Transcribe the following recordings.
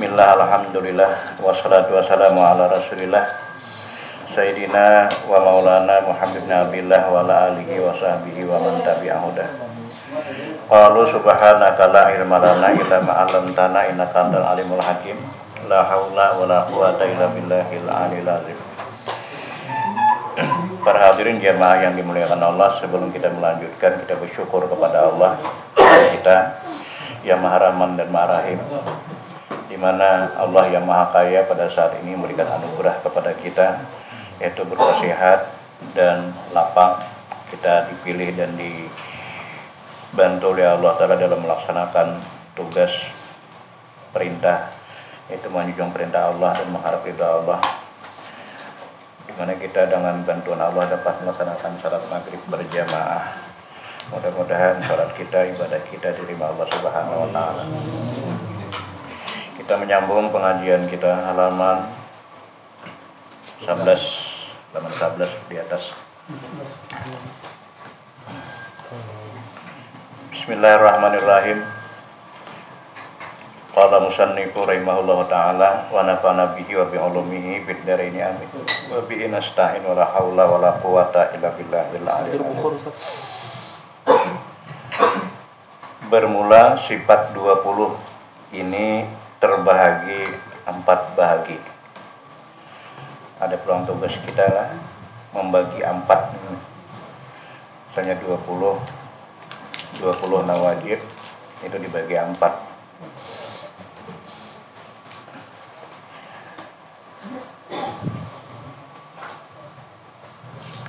Bismillah, alhamdulillah, wassalatu wassalamu ala rasulillah Sayyidina wa maulana Muhammad bin Abdillah wa ala alihi wa sahbihi wa man tabi'ahudah. Qalu subhanaka la ilma lana illa ma 'allamtana innaka antal alimul hakim. La haula wa la quwata illa billahil aliyil azim. Para hadirin jamaah yang dimuliakan Allah, sebelum kita melanjutkan, kita bersyukur kepada Allah kita yang Maha Rahman dan Maha Rahim, di mana Allah yang Maha Kaya pada saat ini memberikan anugerah kepada kita, yaitu berupa sehat dan lapang. Kita dipilih dan dibantu oleh Allah Ta'ala dalam melaksanakan tugas perintah, yaitu menjunjung perintah Allah dan mengharap ridha Allah, di mana kita dengan bantuan Allah dapat melaksanakan salat maghrib berjamaah. Mudah-mudahan salat kita, ibadah kita diterima Allah Subhanahu wa Ta'ala. Kita menyambung pengajian kita halaman 11 di atas. Bismillahirrahmanirrahim. Qala musannifu rahimahullahu ta'ala wa nafa'ana bihi wa bi'ulumihi fid dharaini amin. Wa bihi nasta'in wa la haula wa la quwata illa billahil aliyyil azim. Bermula sifat 20 ini terbahagi 4 bahagi. Ada peluang tugas kita lah membagi 4. Misalnya 20 nawajib itu dibagi 4.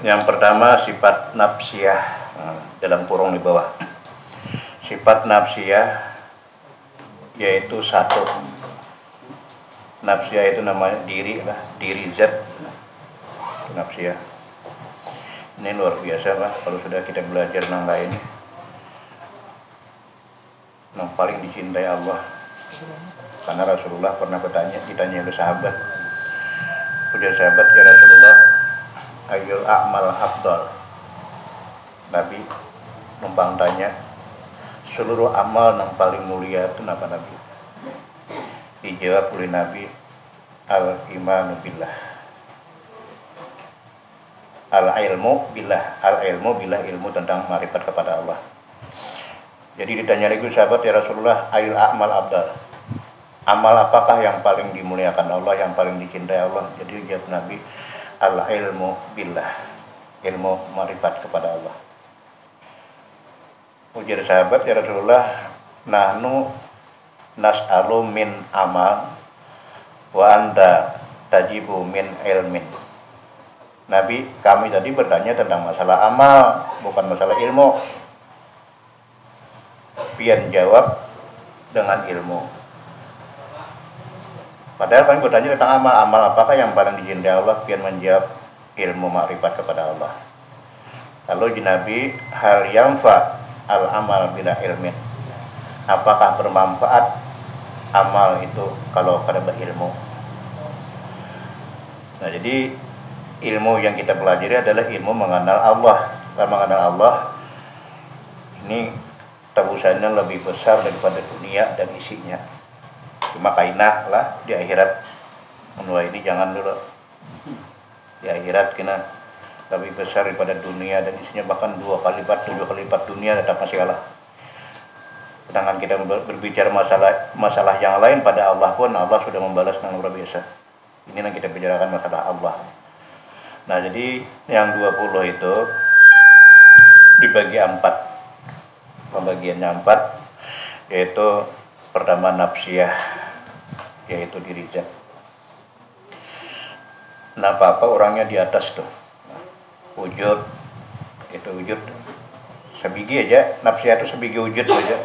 Yang pertama sifat nafsiyah, dalam kurung di bawah. Sifat nafsiyah yaitu 1. Nafsiyah itu namanya diri lah, diri zat. Nafsiyah. Ini luar biasa lah kalau sudah kita belajar nangga ini. Yang paling dicintai Allah. Karena Rasulullah pernah ditanya oleh sahabat. Ujar sahabat, ya Rasulullah, ayyul a'mal afdal. Nabi numpang tanya, seluruh amal yang paling mulia itu apa Nabi? Dijawab oleh Nabi, al-imanu billah. Al-ilmu billah, ilmu tentang ma'rifat kepada Allah. Jadi ditanya lagi sahabat, ya Rasulullah, ayyul a'mal afdal. Amal apakah yang paling dimuliakan Allah, yang paling dicintai Allah? Jadi jawab Nabi, al-ilmu billah, ilmu ma'rifat kepada Allah. Ujar sahabat, ya Rasulullah, nahnu nas'alu min amal wa anta tajibu min ilmin. Nabi, kami tadi bertanya tentang masalah amal, bukan masalah ilmu. Pian jawab dengan ilmu. Padahal kami bertanya tentang amal. Amal apakah yang paling dicintai Allah? Pian menjawab ilmu makrifat kepada Allah. Lalu Nabi, hal yanfa al-amal bila ilmin. Apakah bermanfaat amal itu kalau pada berilmu? Nah, jadi ilmu yang kita pelajari adalah ilmu mengenal Allah. Karena mengenal Allah ini tebusannya lebih besar daripada dunia dan isinya. Cuma kainah lah di akhirat. Menua ini jangan dulu. Di akhirat kena lebih besar daripada dunia dan isinya, bahkan 2 kali lipat, 7 kali lipat dunia, tetap masih kalah. Sedangkan kita berbicara masalah yang lain, pada Allah pun Allah sudah membalas dengan luar biasa. Ini yang kita bicarakan masalah Allah. Nah, jadi yang 20 itu dibagi 4. Pembagiannya 4, yaitu pertama nafsiyah, yaitu diri zat. Nah, apa orangnya di atas tuh. Wujud, itu wujud sebiji aja, nafsiyah itu sebiji wujud aja.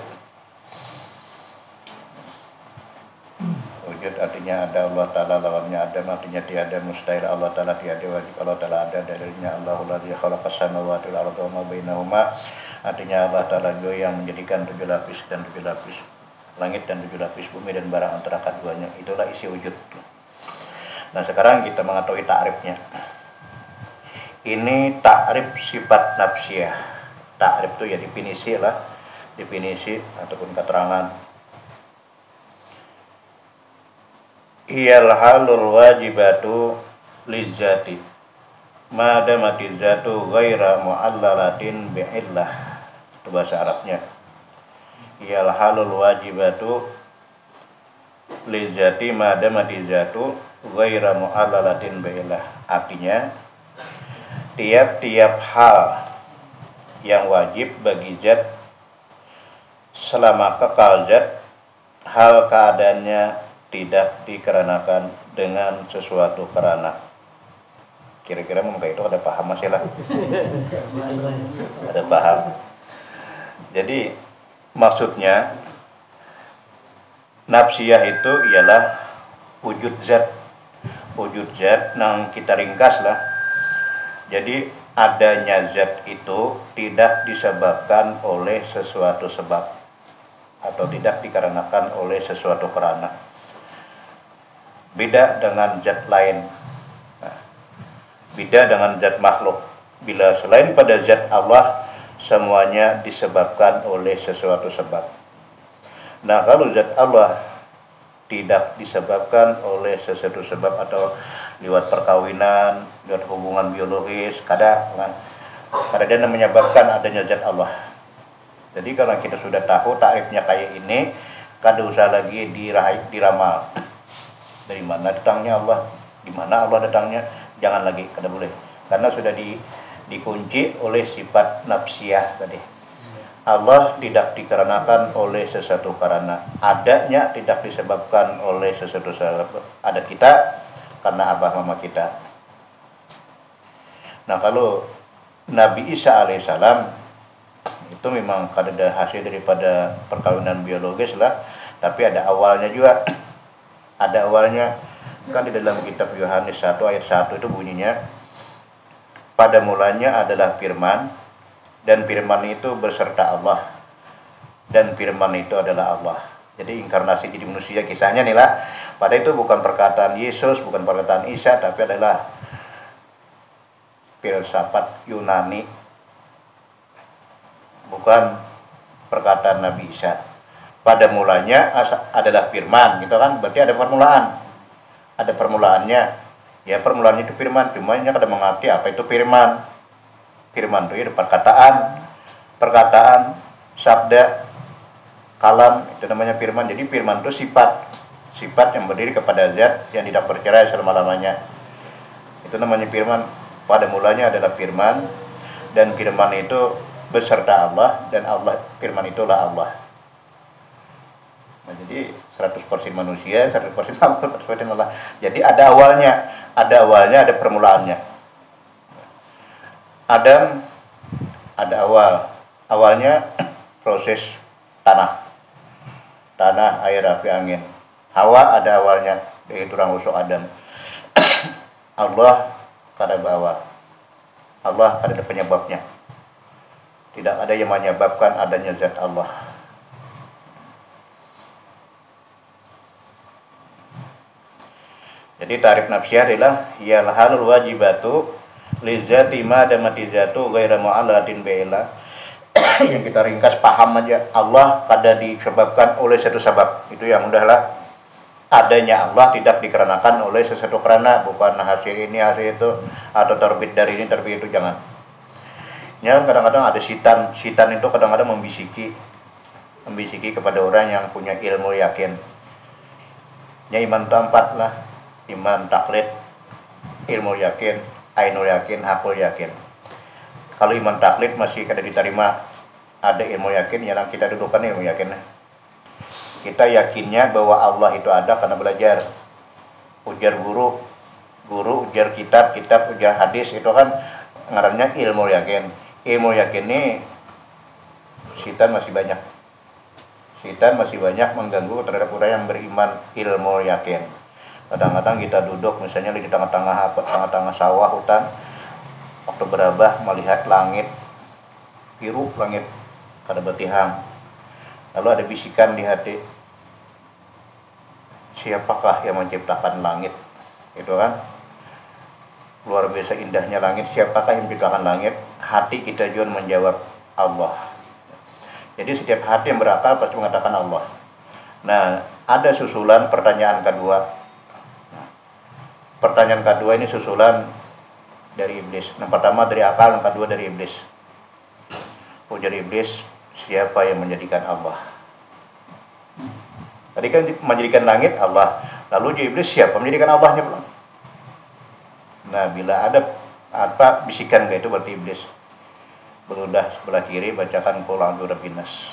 Wujud artinya ada Allah Ta'ala, lawannya ada, artinya tiada, mustahil Allah Ta'ala tiada, wajib Allah Ta'ala ada, dalilnya Allahul ladzi khalaqas samawati wal arda wa ma bainahuma. Artinya Allah Ta'ala yang menjadikan 7 lapis dan 7 lapis langit dan 7 lapis bumi dan barang antara keduanya. Itulah isi wujud. Nah, sekarang kita mengetahui ta'rifnya. Ini ta'rif sifat nafsiyah. Ta'rif itu ya definisi lah, definisi ataupun keterangan. iyal halul wajibatu lizati madamati zatu ghaira mu'allalatin bi'illah. Itu bahasa Arabnya. Iyal halul wajibatu lizati madamati zatu ghaira mu'allalatin bi'illah. Artinya tiap-tiap hal yang wajib bagi zat selama kekal zat, hal keadaannya tidak dikarenakan dengan sesuatu karena. Kira-kira muka itu ada paham masih lah. Ada paham. Jadi maksudnya nafsiyah itu ialah wujud zat. Wujud zat yang kita ringkas lah. Jadi adanya zat itu tidak disebabkan oleh sesuatu sebab atau tidak dikarenakan oleh sesuatu karena. Beda dengan zat lain. Beda dengan zat makhluk. Bila selain pada zat Allah, semuanya disebabkan oleh sesuatu sebab. Nah, kalau zat Allah tidak disebabkan oleh sesuatu sebab atau lewat perkawinan, lewat hubungan biologis, kadang dia menyebabkan adanya zat Allah. Jadi karena kita sudah tahu takrifnya kayak ini, kada usah lagi diramal. Dari mana datangnya Allah? Di mana Allah datangnya? Jangan lagi, kada boleh. Karena sudah dikunci oleh sifat nafsiyah tadi. Allah tidak dikarenakan oleh sesuatu karena. Adanya tidak disebabkan oleh sesuatu sebab. Ada kita karena abah mama kita. Nah, kalau Nabi Isa alaihissalam itu memang kada ada hasil daripada perkawinan biologis lah, tapi ada awalnya juga. Ada awalnya. Kan di dalam kitab Yohanes 1 ayat 1 itu bunyinya, pada mulanya adalah firman, dan firman itu berserta Allah, dan firman itu adalah Allah. Jadi inkarnasi jadi manusia kisahnya nih lah. Pada itu bukan perkataan Yesus, bukan perkataan Isa, tapi adalah filsafat Yunani, bukan perkataan Nabi Isa. Pada mulanya adalah firman, gitu kan? Berarti ada permulaan. Ada permulaannya. Ya, permulaannya itu firman. Cuma ini kada mengerti apa itu firman. Firman itu ya perkataan, sabda, kalam, itu namanya firman. Jadi firman itu sifat yang berdiri kepada zat yang tidak bercerai selama-lamanya. Itu namanya firman. Pada mulanya adalah firman, dan firman itu beserta Allah, dan Allah, firman itulah Allah. Nah, jadi 100% manusia, 100% Allah, 100% Allah. Jadi ada awalnya, ada permulaannya. Adam ada awalnya proses tanah, air, api, angin. Hawa ada awalnya, yaitu orang rusuk Adam. Allah kada bawah. Allah kada ada penyebabnya. Tidak ada yang menyebabkan adanya zat Allah. Jadi tarif nafsiyah adalah yal halul wajibatu lizati madamati zatu ghaira mu'allalatin bi'illah. Yang kita ringkas paham aja, Allah kada disebabkan oleh satu sebab. Itu yang udahlah. Adanya Allah tidak dikarenakan oleh sesuatu karena, bukan hasil ini hasil itu, atau terbit dari ini terbit itu, jangan. Ya, kadang-kadang ada sitan itu kadang-kadang membisiki kepada orang yang punya ilmu yakin. Ya, iman tempat lah. Iman taklid, ilmu yakin, ainul yakin, hakul yakin. Kalau iman taklid masih kada diterima, ada ilmu yakin, yang kita dudukan ilmu yakin. Kita yakinnya bahwa Allah itu ada karena belajar. Ujar guru, ujar kitab, ujar hadis, itu kan ngarannya ilmu yakin. Ilmu yakin ini setan masih banyak. Setan masih banyak mengganggu terhadap orang yang beriman ilmu yakin. Kadang-kadang kita duduk misalnya di tengah-tengah sawah, hutan, waktu berabah melihat langit biru, langit kada bertihang. Lalu ada bisikan di hati, siapakah yang menciptakan langit? Itu kan luar biasa indahnya langit. Siapakah yang menciptakan langit? Hati kita juga menjawab Allah. Jadi setiap hati yang berakal pasti mengatakan Allah. Nah, ada susulan pertanyaan kedua. pertanyaan kedua ini susulan dari iblis. Yang pertama dari akal, yang kedua dari iblis. Ujar iblis, siapa yang menjadikan Allah? Tadi kan menjadikan langit Allah. Lalu ujar iblis, siapa menjadikan Allahnya belum? Nah, bila ada apa bisikan kayak itu berarti iblis. Beludah sebelah kiri, bacakan qul a'udzu birabbin nas.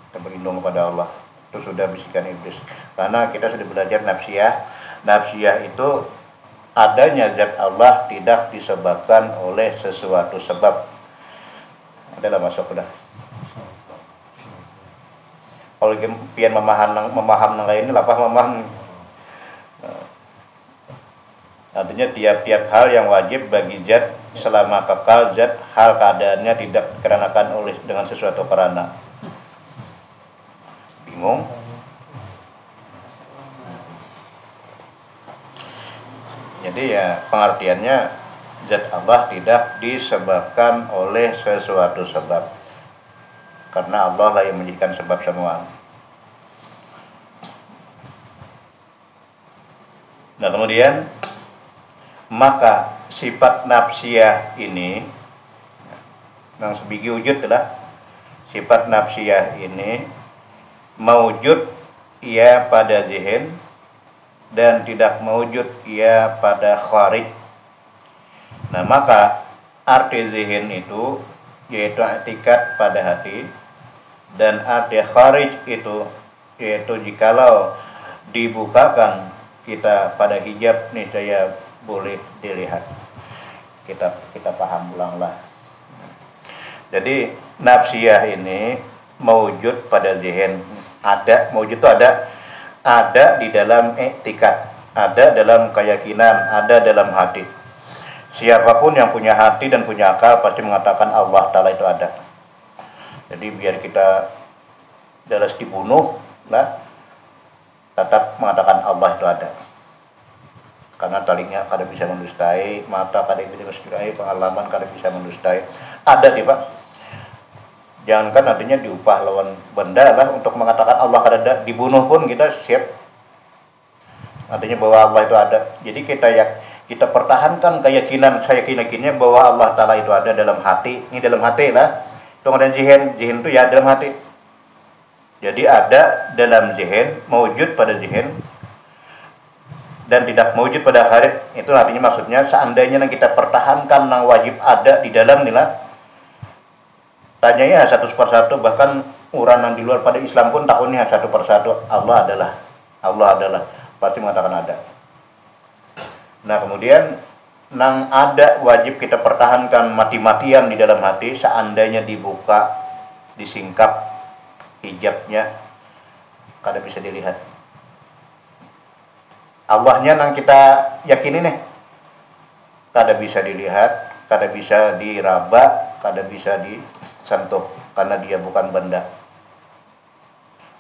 Kita berlindung kepada Allah. Itu sudah bisikan iblis. Karena kita sudah belajar nafsiyah. Nafsiyah itu adanya zat Allah tidak disebabkan oleh sesuatu sebab. Adalah masuk udah. Kalau pian memaham nang ini lapah memaham. Artinya tiap-tiap hal yang wajib bagi zat selama kekal zat hal keadaannya tidak dikarenakan oleh dengan sesuatu karena. Bingung? Jadi ya pengertiannya zat Allah tidak disebabkan oleh sesuatu sebab. Karena Allah lah yang menjadikan sebab semua. Nah kemudian maka sifat nafsiyah ini yang sebigi wujud adalah sifat nafsiyah ini mewujud ia pada zihin dan tidak mewujud ia pada kharij. Nah maka arti zihin itu yaitu i'tikad pada hati dan arti kharij itu yaitu jikalau dibukakan kita pada hijab niscaya boleh dilihat. Kita paham ulanglah. Jadi nafsiyah ini mewujud pada zihin, ada mewujud itu ada di dalam i'tikad, ada dalam keyakinan, ada dalam hati. Siapapun yang punya hati dan punya akal pasti mengatakan Allah Ta'ala itu ada. Jadi biar kita jelas dibunuh lah, tetap mengatakan Allah itu ada. Karena telinga kada bisa mendustai, mata kada bisa mendustai, pengalaman kada bisa mendustai. Ada nih Pak. Jangankan artinya diupah lawan benda lah untuk mengatakan Allah ada, dibunuh pun kita siap. Artinya bahwa Allah itu ada. Jadi kita pertahankan keyakinan, saya yakinnya bahwa Allah Ta'ala itu ada dalam hati. Ini dalam hati lah. Itu ada zihin itu ya dalam hati. Jadi ada dalam zihin, mewujud pada zihin dan tidak mewujud pada kharij. Itu artinya maksudnya seandainya yang kita pertahankan yang wajib ada di dalam nila tanyanya satu persatu, bahkan orang yang di luar pada Islam pun takutnya satu persatu Allah adalah pasti mengatakan ada. Nah kemudian nang ada wajib kita pertahankan mati-matian di dalam hati seandainya dibuka disingkap hijabnya kada bisa dilihat. Allahnya nang kita yakini nih kada bisa dilihat, kada bisa diraba, kada bisa disentuh karena dia bukan benda.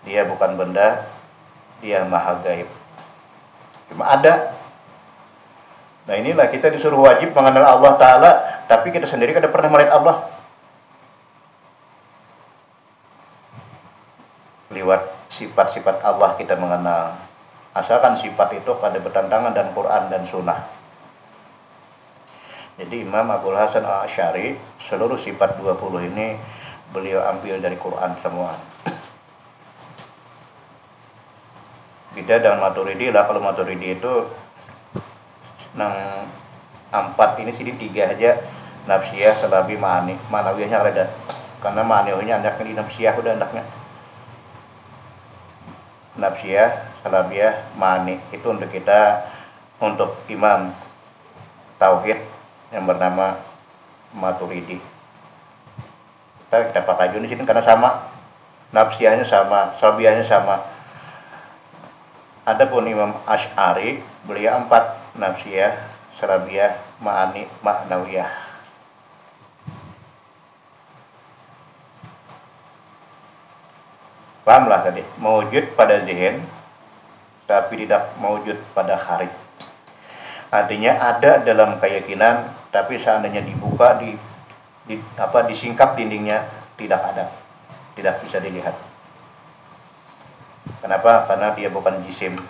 Dia bukan benda, dia maha gaib. Cuma ada. Nah inilah kita disuruh wajib mengenal Allah Ta'ala, tapi kita sendiri kada pernah melihat Allah. Lewat sifat-sifat Allah kita mengenal. Asalkan sifat itu kada bertentangan dengan Quran dan Sunnah. Jadi Imam Abul Hasan Al-Asy'ari seluruh sifat 20 ini beliau ambil dari Quran semua. Beda dengan Maturidi lah. Kalau Maturidi itu nang 4 ini sini 3 aja nafsiyah, salabi, ma'ani. Manawiyahnya ada. Karena ma'aniyahnya andaknya di nafsiyah udah andaknya. Nafsiyah, salabiyah, ma'ani itu untuk kita, untuk imam tauhid yang bernama Maturidi. Kita pakai di sini karena sama, nafsiyahnya sama, salabiyahnya sama. Adapun Imam Asy'ari beliau 4, nafsiyah, salabiyah, ma'ani, ma'nawiyah. Pahamlah tadi, mewujud pada zihin tapi tidak mewujud pada kharij. Artinya ada dalam keyakinan tapi seandainya dibuka disingkap dindingnya tidak ada, tidak bisa dilihat. Kenapa? Karena dia bukan jisim.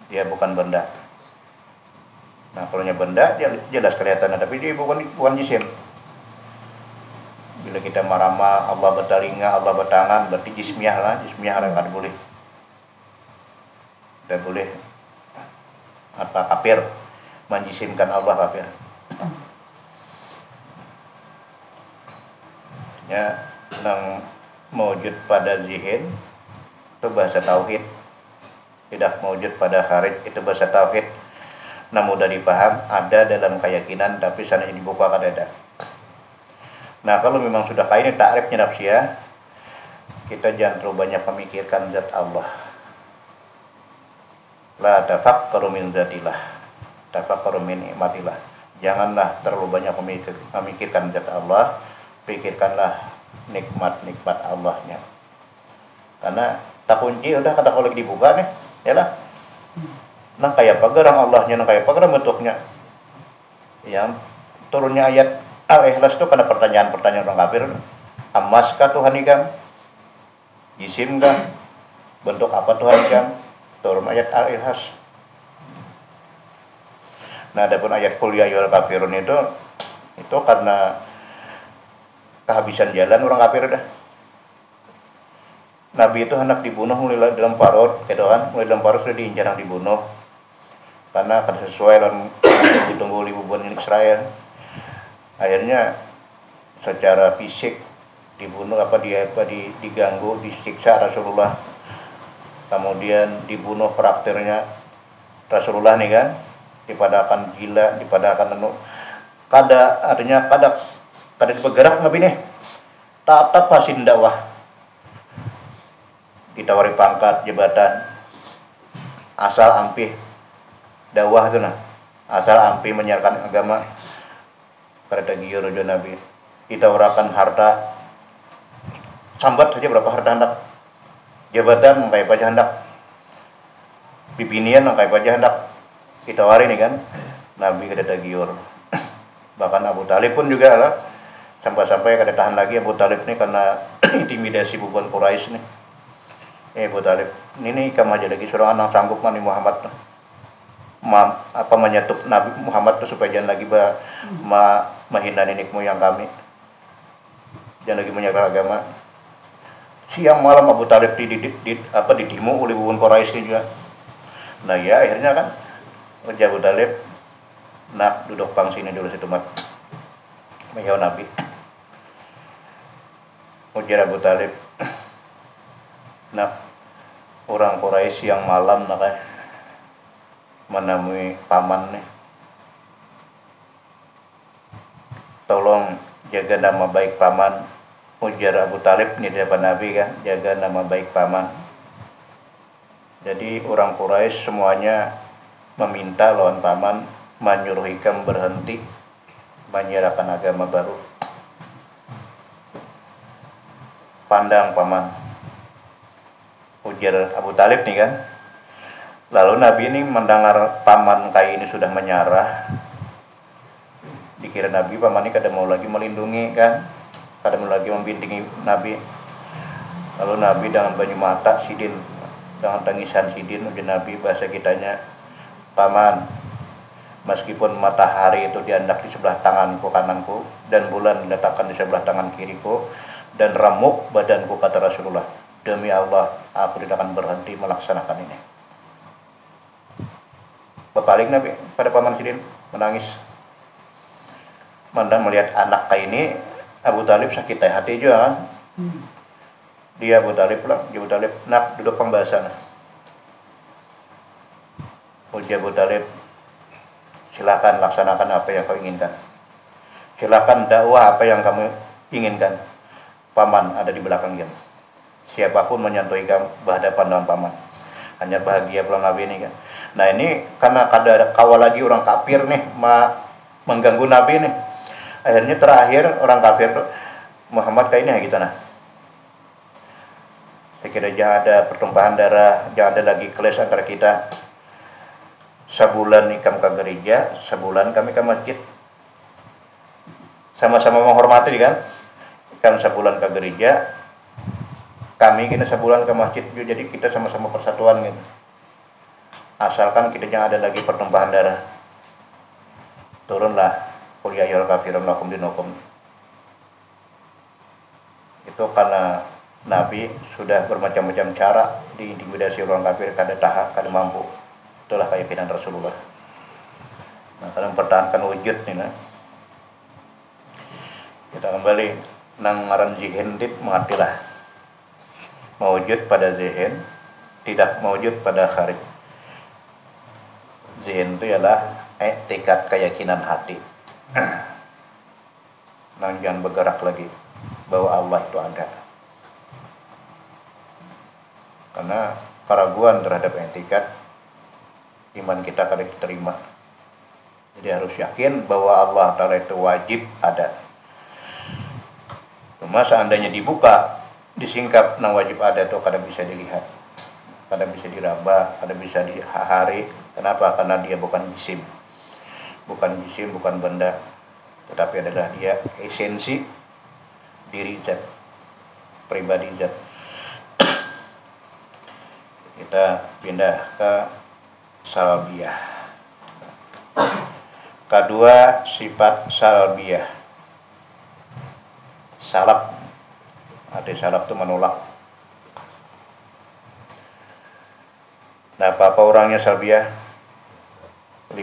dia bukan benda. Nah, kalau benda dia jelas kelihatannya, tapi dia bukan jisim. Bila kita marama Allah bertaringa, Allah bertangan, berarti jismiyah lah, jismiyah ada boleh. Tidak boleh kafir menjisimkan Allah kafir. Ya, yang mewujud pada zihin itu bahasa tauhid, tidak mewujud pada kharij itu bahasa tauhid. Nah, mudah dipaham, ada dalam keyakinan, tapi sana dibuka ada. Nah, kalau memang sudah kayak ini takrifnya nafsiyah, kita jangan terlalu banyak memikirkan zat Allah. La tafakkaru min zatillah, tafakkaru min nikmatillah. Janganlah terlalu banyak memikirkan zat Allah, pikirkanlah nikmat-nikmat Allahnya. Karena tak kunci udah kata kalau dibuka nih, yalah. Nang kayak apa gerang Allahnya, nang kayak apa gerang bentuknya. Yang turunnya ayat Al-Ikhlas itu karena pertanyaan-pertanyaan orang kafir. Ammas kah Tuhan ikam? Jisim kah? Bentuk apa Tuhan ikam? Turun ayat Al-Ikhlas. Nah, adapun ayat Qul ya ayyuhal kafirun itu karena kehabisan jalan orang kafir dah. Nabi itu hendak dibunuh mulai dalam parut, gitu kan? Mulai dalam parut sudah diincar dibunuh. Karena akan sesuai dengan ditunggu liburan Israel. Akhirnya secara fisik dibunuh diganggu, disiksa Rasulullah. Kemudian dibunuh karakternya Rasulullah nih kan, dipadakan gila, dipadakan artinya kada bergerak Nabi nih. Tetap pasin dakwah. Ditawari pangkat, jabatan, asal ampih dakwah itu nah, asal ampih menyiarkan agama pada giur Nabi. Ditawarkan harta, sambat saja berapa harta hendak, jabatan kayak aja hendak, bibinian kayak aja hendak, ditawari nih kan, Nabi kada giur. Bahkan Abu Talib pun juga lah, sampai kada tahan lagi Abu Talib nih karena intimidasi bubuan Quraisy nih. Abu Talib, ini kamu aja lagi seorang anak sanggup mani Muhammad menyatup Nabi Muhammad tuh supaya jangan lagi menghina nenek moyang kami, jangan lagi menyebar agama. Siang malam Abu Talib didimu oleh bubuan Quraisy juga. Nah ya akhirnya kan Abu Talib nak duduk pang sini dulu situ mat menjauh Nabi. Ujar Abu Talib, nah orang Quraisy yang malam nak menemui paman nih, tolong jaga nama baik paman. Ujar Abu Talib nih di depan Nabi kan, jaga nama baik paman. Jadi orang Quraisy semuanya meminta lawan paman menyuruh Hikam berhenti menyiarkan agama baru. Pandang paman, ujar Abu Talib nih kan. Lalu Nabi ini mendengar paman kayak ini sudah menyarah. Dikira Nabi paman ini kada mau lagi melindungi kan, kada mau lagi membimbingi Nabi. Lalu Nabi dengan banyu mata sidin, dengan tangisan sidin, ujar Nabi bahasa kitanya, paman, meskipun matahari itu diandak di sebelah tanganku kananku dan bulan diletakkan di sebelah tangan kiriku dan remuk badanku, kata Rasulullah, demi Allah aku tidak akan berhenti melaksanakan ini. Berpaling Nabi pada paman sidin menangis. Mandang melihat anak kayak ini, Abu Talib sakit hati juga kan. Dia Abu Talib pulang, Abu Talib nak duduk pembahasan. Ujar Abu Talib, silakan laksanakan apa yang kau inginkan. Silakan dakwah apa yang kamu inginkan. Paman ada di belakang kamu. Siapapun menyantui kamu berhadapan dengan paman. Hanya bahagia pulang Nabi ini kan. Nah ini karena ada kawal lagi orang kafir nih mengganggu Nabi nih. Akhirnya terakhir orang kafir Muhammad kayak ini gitu nah. Saya kira jangan ada pertumpahan darah, jangan ada lagi keles antara kita. Sebulan ikam ke gereja, sebulan kami ke masjid. Sama-sama menghormati kan. Ikam sebulan ke gereja, kami kena sebulan ke masjid, jadi kita sama-sama persatuan gitu. asalkan kita jangan ada lagi pertumpahan darah. Turunlah qul ya ayyuhal kafirun lakum dinukum. Itu karena Nabi sudah bermacam-macam cara diintimidasi orang kafir, kada tahan, kada mampu. Itulah keyakinan Rasulullah. Nah, kalau mempertahankan wujud nih, nah. Kita kembali nang ngaran zihin dit mengatilah. Mewujud pada zihin, tidak mewujud pada kharij. Zihin itu ialah tingkat keyakinan hati. Nang jangan bergerak lagi bahwa Allah itu ada. Karena keraguan terhadap etikat iman kita kada diterima. Jadi harus yakin bahwa Allah Ta'ala itu wajib ada. Cuma seandainya dibuka, disingkap nang wajib ada itu kada bisa dilihat, kada bisa diraba, kada bisa dihari. Kenapa? Karena dia bukan jisim, bukan benda, tetapi adalah dia esensi diri zat, pribadi zat. Kita pindah ke salbiyah. Kedua, sifat salbiyah. Salab, arti salab itu menolak. Nah, apa orangnya salbiyah? 5.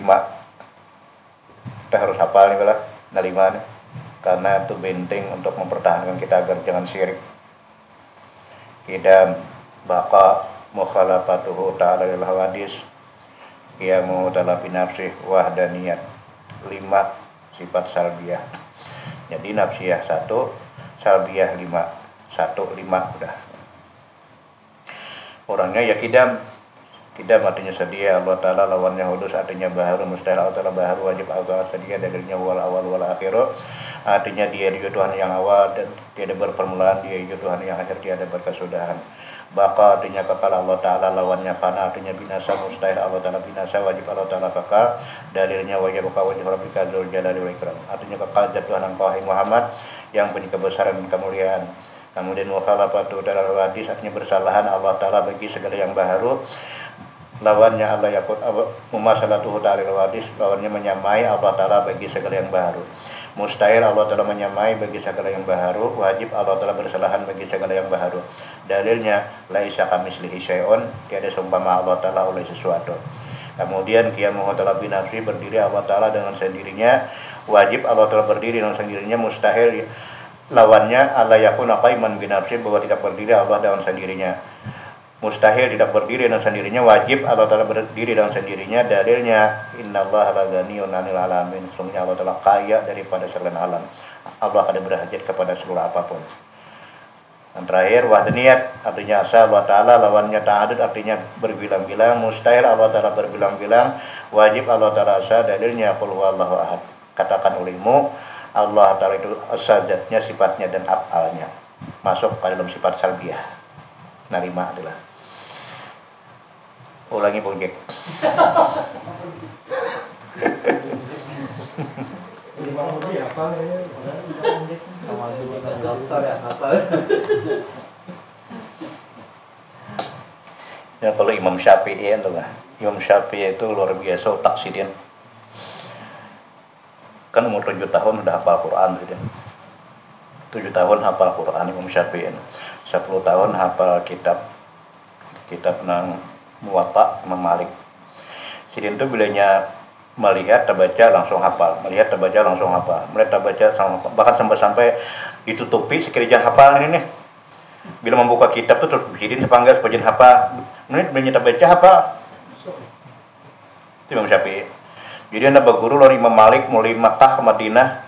Kita harus hafal nih bala. Nah, 5 nih. Karena itu benteng untuk mempertahankan kita agar jangan syirik. Qidam, baqa, mukhalafatuhu ta'ala lil hawadis, qiyamu ta'ala bi nafsih, wahdaniyat. 5 sifat salbiyah. Jadi nafsiyah 1, salbiyah 5. 1, 5 udah. Orangnya ya qidam. Qidam artinya sedia, Allah Ta'ala lawannya hudus artinya baharu, mustahil Allah Ta'ala baharu, wajib Allah sedia, dalilnya wal awal wal akhiru. Artinya dia Tuhan yang awal dan tiada berpermulaan, dia Tuhan yang akhir, tiada berkesudahan. Baqa artinya kekal, Allah Ta'ala lawannya fana, artinya binasa, mustahil Allah Ta'ala binasa, wajib Allah Ta'ala kekal, dalilnya wajib rabbika dzul jalali wal ikram. Artinya kekal zat Tuhan engkau hai Muhammad yang punya kebesaran dan kemuliaan. Kemudian mukhalafatu dalal hadis artinya bersalahan Allah Ta'ala bagi segala yang baharu. Lawannya Allah yakut mumasalatuhu ta'alil wadis, lawannya menyamai Allah Ta'ala bagi segala yang baru. Mustahil Allah Ta'ala menyamai bagi segala yang baru. Wajib Allah Ta'ala bersalahan bagi segala yang baru. Dalilnya laisa kamitslihi syai'un, tiada seumpama Allah Ta'ala oleh sesuatu. Kemudian qiyamuhu ta'ala bi nafsi, berdiri Allah Ta'ala dengan sendirinya. Wajib Allah Ta'ala berdiri dengan sendirinya. Mustahil lawannya Allah yakuna qaiman bi nafsi, bahwa tidak berdiri Allah dengan sendirinya. Mustahil tidak berdiri dengan sendirinya, wajib Allah Ta'ala berdiri dengan sendirinya. Dalilnya innallaha la ghaniyun 'anil alamin, sungguhnya Allah Ta'ala kaya daripada segala alam. Allah kada berhajat kepada seluruh apapun. Dan terakhir wahdaniyat artinya asa Allah Ta'ala, lawannya ta'adud artinya berbilang-bilang. Mustahil Allah Ta'ala berbilang-bilang, wajib Allah Ta'ala asa. Dalilnya qul huwallahu ahad, katakan olehmu Allah Ta'ala itu asa, zatnya, sifatnya dan af'alnya masuk ke dalam sifat salbiyah. Nah, 5 adalah ulangi Bung Jack. Ya, kalau Imam Syafi'i itu lah. Imam Syafi'i itu luar biasa otak sih dia. Kan umur 7 tahun udah hafal Quran gitu. 7 tahun hafal Quran Imam Syafi'i. 10 tahun hafal kitab nang Muwatta Imam Malik. Sidin itu bilanya melihat terbaca langsung hafal, melihat terbaca langsung hafal, melihat terbaca bahkan sampai ditutupi sekiranya hafal ini nih. Bila membuka kitab tuh terus Sidin sepanggil sebagian hafal, menit bilanya terbaca hafal. Itu Imam Syafi'i. Jadi anda berguru lawan Imam Malik mulai Makkah ke Madinah.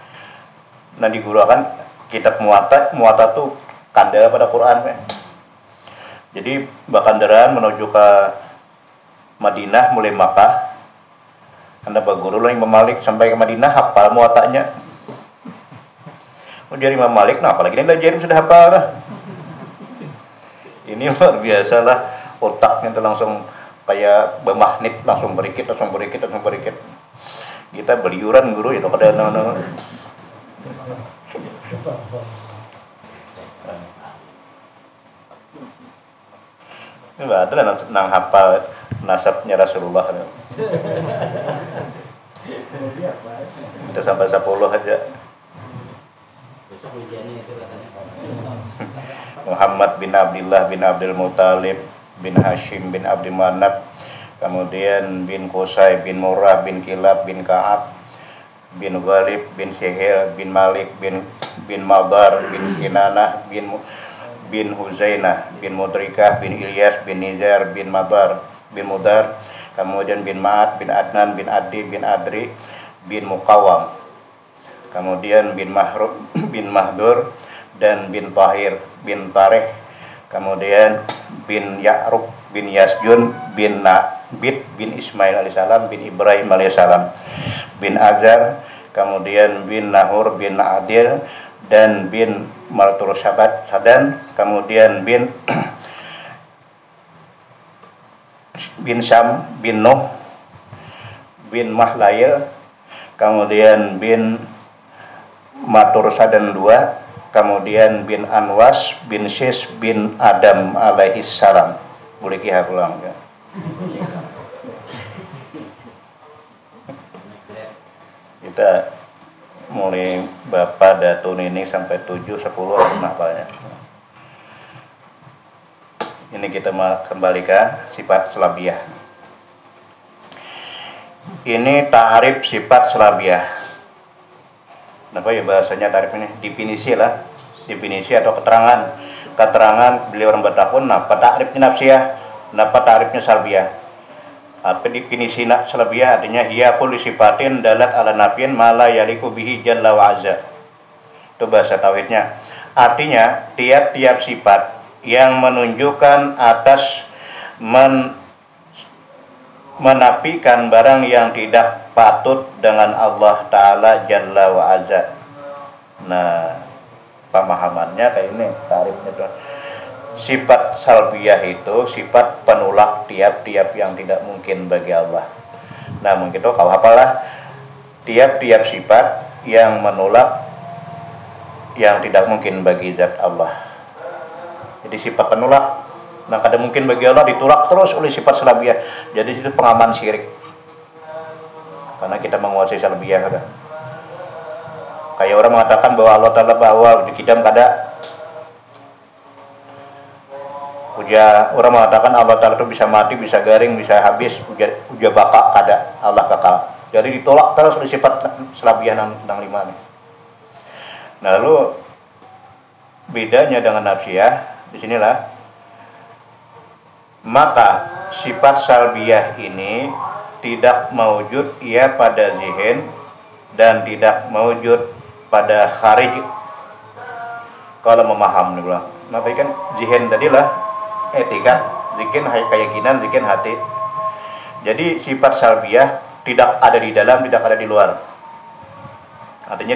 Nah digurukan kitab Muwatta tuh kanda pada Quran. Jadi bakandaran menuju ke Madinah mulai Makkah. Anda berguru lah Imam Malik sampai ke Madinah hafal Muwattanya. Jadi Imam Malik, nah apalagi ini belajar sudah hafal lah. Ini luar biasa lah, otaknya itu langsung kayak bermagnet, langsung berikit. Kita beliuran guru itu kada Enggak ada nang hafal nasabnya Rasulullah. Kita sampai 10 aja. Muhammad bin Abdullah bin Abdul Muthalib bin Hashim bin Abdul Manaf, kemudian bin Qusay bin Murrah bin Kilab bin Ka'ab bin Ghalib bin Syihir bin Malik bin Madar bin Kinanah bin Huzainah bin Mudrikah bin Ilyas bin Nizar bin Mudar, kemudian bin Ma'ad bin Adnan bin Adi bin Adri bin Muqawam, kemudian bin Mahdur dan bin Tahir bin Tarikh, kemudian bin Ya'rub bin Yasjun bin Nabit bin Ismail alaihissalam bin Ibrahim alaihissalam bin Azar, kemudian bin Nahur bin Adil dan bin Martur Sadan, kemudian bin Sam bin Nuh bin Mahlayil, kemudian bin Matur Sadan II, kemudian bin Anwas bin Sis bin Adam alaihissalam. Boleh kita pulang ya. Kita mulai Bapak Datun ini sampai 7, 10 banyak. Ini kita kembalikan sifat selabiyah. Ini ta'rif sifat selabiyah. Apa ya bahasanya tarif ini? Definisi lah, definisi atau keterangan beliau orang bertahun. Apa ta'rifnya nafsiyah, apa ta'rifnya salbiyah. Apa definisi salbiyah? Artinya hiya kullu sifatin dalat ala nafyin ma la yaliku bihi jalla wa azza. Itu bahasa tauhidnya. Artinya tiap-tiap sifat yang menunjukkan atas menafikan barang yang tidak patut dengan Allah Ta'ala Jalla wa Azza. Nah, pemahamannya kayak ini, tarifnya tuh. Sifat salbiyah itu sifat penolak tiap-tiap yang tidak mungkin bagi Allah. Nah, mungkin itu kau hafalah tiap-tiap sifat yang menolak yang tidak mungkin bagi zat Allah. Jadi sifat penolak. Nah, kadang mungkin bagi Allah ditolak terus oleh sifat salbiyah. Jadi itu pengaman syirik. Karena kita menguasai salbiyah kada. Kayak orang mengatakan bahwa Allah Ta'ala bahwa di kidam kada. Orang mengatakan Allah Ta'ala itu bisa mati, bisa garing, bisa habis, uja baka kada, Allah kakal. Jadi ditolak terus oleh sifat salbiyah nang 5 nih. Nah, lalu bedanya dengan nafsiyah di sinilah. Maka sifat salbiyah ini tidak mewujud ia pada zihin dan tidak mewujud pada kharij. Kalau memaham nih bilang, maka kan zihin tadilah etikat, zikin keyakinan, zikin hati. Jadi sifat salbiyah tidak ada di dalam, tidak ada di luar. Artinya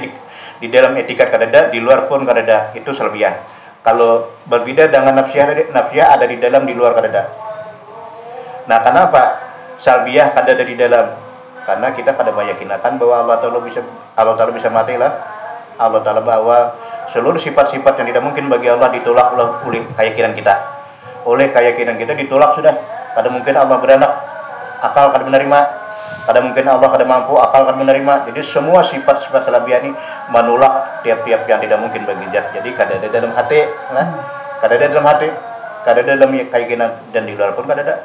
di dalam etikat kadada, di luar pun kadada, itu salbiyah. Kalau berbeda dengan nafsiyah ada di dalam, di luar kadada. Nah, kenapa salbiyah kadada di dalam? Karena kita kada meyakinakan bahwa Allah Ta'ala bisa mati lah. Allah Ta'ala bahwa seluruh sifat-sifat yang tidak mungkin bagi Allah ditolak oleh keyakinan kita. Oleh keyakinan kita ditolak sudah. Kada mungkin Allah beranak, akal kada menerima. Kada mungkin Allah kada mampu, akal kada menerima. Jadi semua sifat-sifat salbiyah ini menolak tiap-tiap yang tidak mungkin bagi zat. Jadi kada ada dalam hati, nah? Kada ada dalam hati, kada ada dalam keyakinan, dan di luar pun kada ada.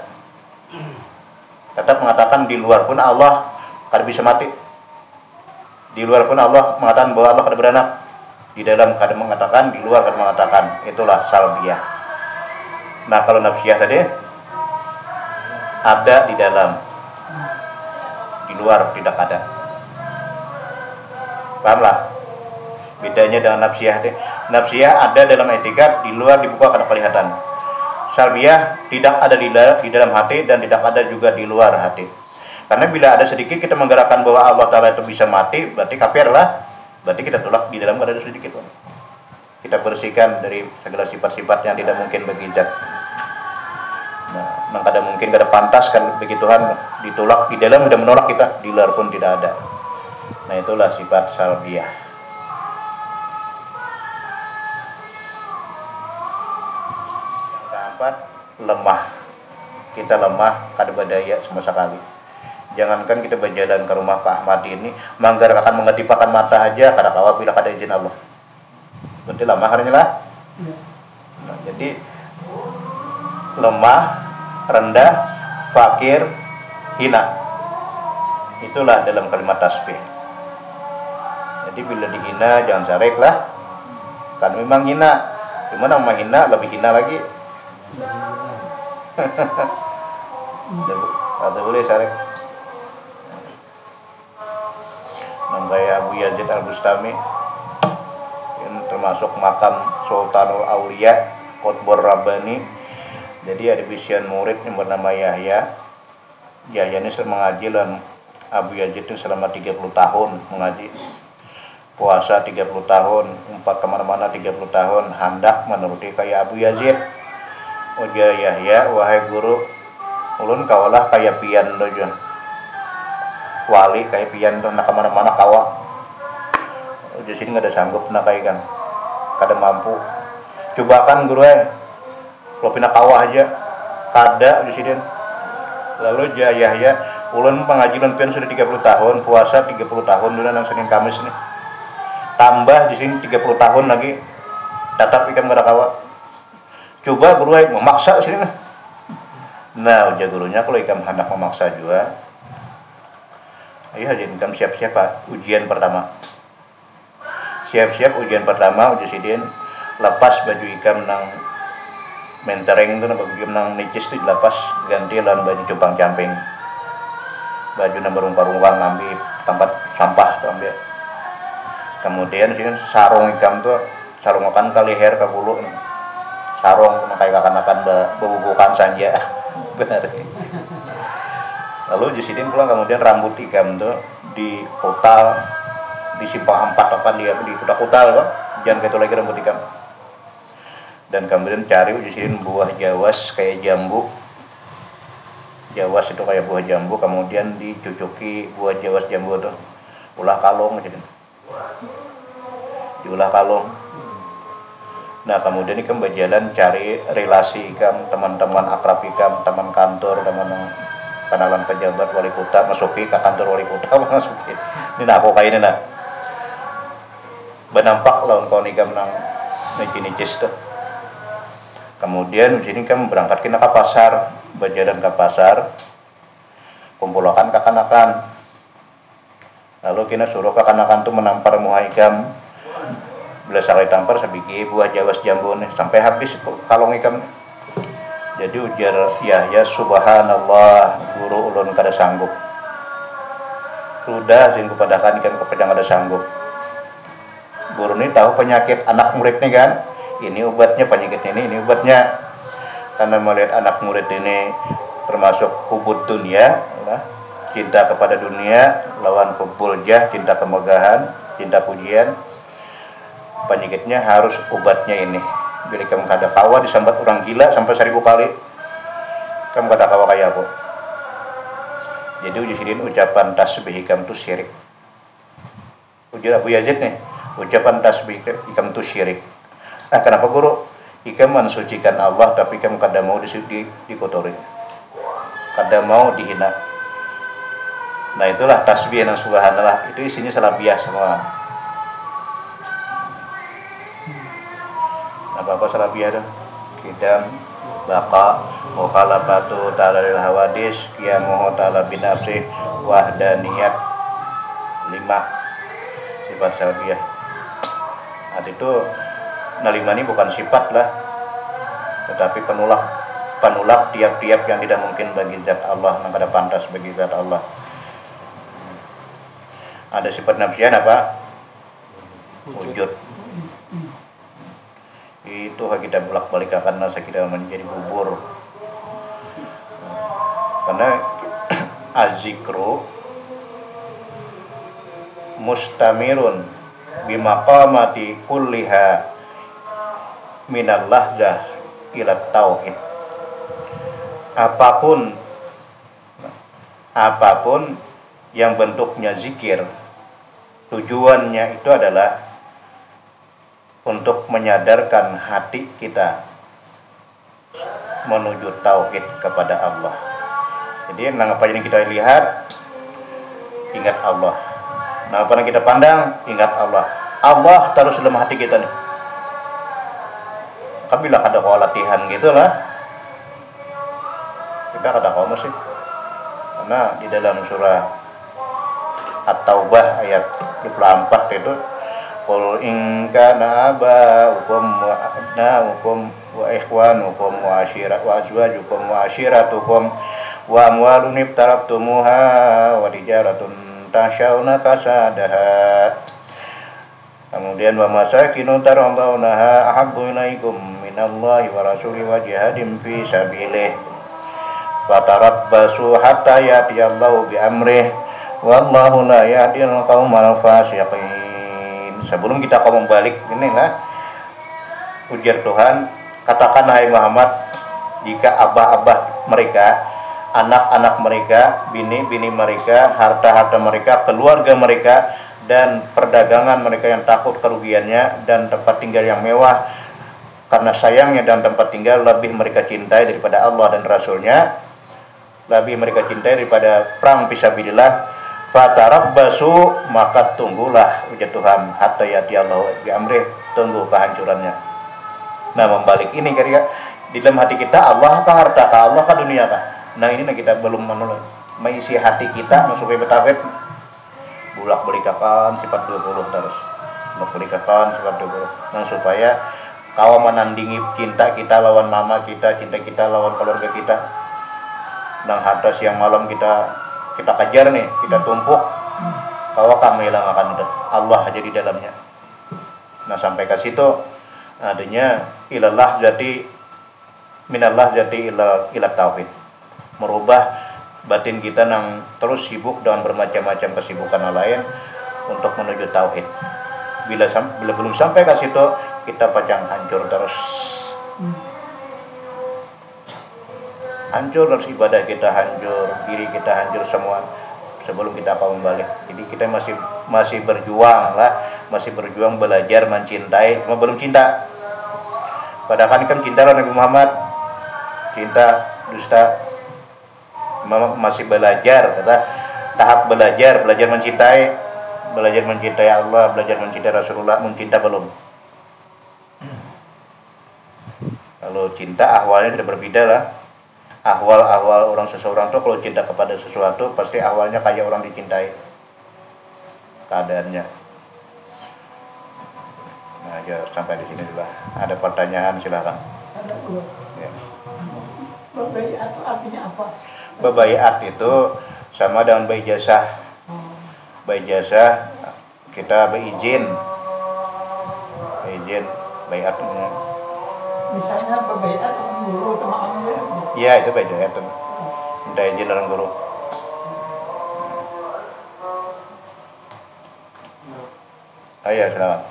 Tetap mengatakan di luar pun Allah kada bisa mati. Di luar pun Allah mengatakan bahwa Allah kada beranak. Di dalam kada mengatakan, di luar kada mengatakan. Itulah salbiyah. Nah, kalau nafsiyah tadi ada di dalam, di luar tidak ada. Pahamlah bedanya dengan nafsiyah. Nafsiyah ada dalam etikat, di luar dibuka kada kelihatan. Salbiyah tidak ada di dalam hati dan tidak ada juga di luar hati. Karena bila ada sedikit kita menggerakkan bahwa Allah Ta'ala itu bisa mati, berarti kafir lah. Berarti kita tolak di dalam kada ada sedikit pun. Kita bersihkan dari segala sifat-sifat yang tidak mungkin bagi zat. Nah, kada mungkin, kada pantas kan bagi Tuhan ditolak. Di dalam sudah menolak kita, di luar pun tidak ada. Nah, itulah sifat salbiyah. Yang keempat, lemah. kita lemah, kada berdaya sama sekali. Jangankan kita berjalan ke rumah Pak Ahmad ini, manggar akan mengedipakan mata aja kada kawa bila kada izin Allah. Berarti lemah karena lah. Nah, jadi lemah, rendah, fakir, hina. Itulah dalam kalimat tasbih. Jadi bila dihina jangan sarek lah. Kan memang hina. Cuma nama hina lebih hina lagi. Atau boleh sarek. Namanya Abu Yazid Al-Bustami, yang termasuk makam Sultanul Aulia Qutbur Rabbani. Jadi ada bisian murid yang bernama Yahya. Yahya ini sering mengaji dan Abu Yazid itu selama 30 tahun mengaji. Puasa 30 tahun, umpat kemana-mana 30 tahun, hendak menuruti kayak Abu Yazid. Ujar Yahya, wahai guru, ulun kawalah kayak pian dojo. Wali kayak pian do, nak kemana-mana kawa. Ujar sini nggak ada sanggup nak kayak kan, kada mampu. Cobakan guru lo pindah kawa aja, kada ujar sini. Lalu Yahya, ulun pengajian pian sudah 30 tahun, puasa 30 tahun dulu nang Senin Kamis nih. Tambah di sini 30 tahun lagi tetap ikan kada kawa. Coba guru memaksa sini. Nah, ujar gurunya kalau ikan hendak memaksa juga. Ayo aja ikan siap-siap Pak, ujian pertama. Siap-siap ujian pertama ujar sidin, lepas baju ikan nang mentereng tu, baju ikan nang nicis tu dilepas, ganti lan baju cupang camping. Baju nang berumpang-rumpang ambil tempat sampah tu ambil. Kemudian sini sarung ikam tuh, sarung akan ke leher ke bulu, sarung kayak akan bebubukan saja. Benar. Lalu di sini pulang kemudian rambut ikam tuh di kotal, disimpang 4 akan dia di kotal kok, jangan gitu lagi rambut ikam. Dan kemudian cari di sini buah jawas kayak jambu. Jawas itu kayak buah jambu, kemudian dicucuki buah jawas jambu tuh, ulah kalung jadi. Diulah kalung. Nah kemudian ikam berjalan cari relasi ikam, teman-teman akrab ikam, teman kantor, teman kenalan pejabat wali kota, masuki ke kantor wali kota, masuki. Ini nak apa kayak ini nak? Benampak lawan kawan ikam nang nicis tuh. Kemudian di sini ikam berangkat ke pasar, berjalan ke pasar, kumpulkan kakanakan. Lalu kita suruh kakanakan tuh menampar muha ikam. Bila sekali tampar sabiki buah jawas jambu nih sampai habis kalung ikam nih. Jadi ujar Yahya, subhanallah, guru ulun kada sanggup. Sudah sing kupadakan ikan kepejang kada sanggup. Guru ini tahu penyakit anak murid nih kan. Ini obatnya penyakit ini obatnya. Karena melihat anak murid ini termasuk hubud dunia, cinta kepada dunia, lawan hubul jah, cinta kemegahan, cinta pujian. Penyakitnya harus obatnya ini. Bila kamu kada kawa disambat orang gila sampai 1000 kali, kamu kada kawa kayak apa? Jadi ujisin ucapan tasbih ikam tu syirik. Ujar Abu Yazid nih, ucapan tasbih ikam tu syirik. Nah kenapa guru? Ikam mensucikan Allah tapi kamu kada mau dikotori, kada mau dihina. Nah itulah tasbih yang subhanallah, itu isinya salah biasa semua. Apa-apa salah biasa kidam, baqa, mukhalafatu ta'ala lil hawadis, qiyamuhu ta'ala binafsih, wahdaniyat. 5 sifat salbiyah. Arti itu lima ini bukan sifat lah, tetapi penolak tiap-tiap yang tidak mungkin bagi zat Allah, yang kada pantas bagi zat Allah. Ada sifat nafsian apa? Wujud. Itu kita bolak-balik akan nasa kita menjadi bubur. Karena azikru mustamirun bimaqamati kulliha minallah dah ila tauhid. Apapun yang bentuknya zikir, tujuannya itu adalah untuk menyadarkan hati kita menuju tauhid kepada Allah. Jadi apa yang kita lihat, ingat Allah. Apa yang kita pandang, ingat Allah. Allah terus dalam hati kita nih. Kabila kada kau latihan gitulah. Kita kada kau masih. Karena di dalam surah At-Taubah ayat 24 itu, qul in kana aba'ukum wa abna'ukum wa ikhwanukum wa azwajukum wa ashiratukum wa amwalun ibtaraftumuha wa tijaratun takhshawna kasadaha, kemudian wa masakinu tardawnaha ahabbu ilaikum minallahi wa rasulihi wa jihadin fi sabilihi fatarabbasu hatta ya'tiyallahu bi amrihi wallahu la yahdil qaumal fasiqin. Sebelum kita kaum balik, inilah ujar Tuhan, katakan hai Muhammad, jika abah-abah mereka, anak-anak mereka, bini-bini mereka, harta-harta mereka, keluarga mereka, dan perdagangan mereka yang takut kerugiannya, dan tempat tinggal yang mewah, karena sayangnya dan tempat tinggal lebih mereka cintai daripada Allah dan Rasulnya, lebih mereka cintai daripada perang fisabilillah, fatarabbasu, maka tunggulah ujar Tuhan, hatta ya'tiyallahu bi amrih, tunggu kehancurannya. Nah, membalik ini kira-kira di dalam hati kita, Allah kah, harta kah, Allah kah, dunia kah? Nah, ini kita belum mengisi hati kita supaya betawet bulak belikakan sifat 20 terus. Bulak belikakan sifat 20. Nah, supaya kawan menandingi cinta kita lawan mama kita, cinta kita lawan keluarga kita. Nang harta siang malam kita kejar nih, kita tumpuk. Kawan kami hilang akan Allah aja di dalamnya. Nah, sampai ke situ adanya ilallah jadi minallah jadi ila tauhid, merubah batin kita yang terus sibuk dengan bermacam-macam kesibukan lain untuk menuju tauhid. Bila belum sampai ke situ, kita pajang hancur terus. Hancur terus, ibadah kita hancur, diri kita hancur semua sebelum kita kembali. Jadi kita masih berjuang lah, masih berjuang belajar mencintai, cuma belum cinta. Padahal kan cinta Nabi Muhammad, cinta dusta, masih belajar, kata tahap belajar mencintai Allah, belajar mencintai Rasulullah, mencinta belum. Kalau cinta ahwalnya tidak berbeda lah. Ahwal seseorang tuh kalau cinta kepada sesuatu pasti awalnya kayak orang dicintai keadaannya. Nah, aja sampai di sini juga. Ada pertanyaan, silakan. Ya. Bebaiat itu artinya apa? Bebaiat itu sama dengan beijazah. Beijazah kita beizin, baiat. Misalnya bebaiat sama guru sama amir. Iya, itu beijazah itu. Minta izin dari guru. Ayo, silakan.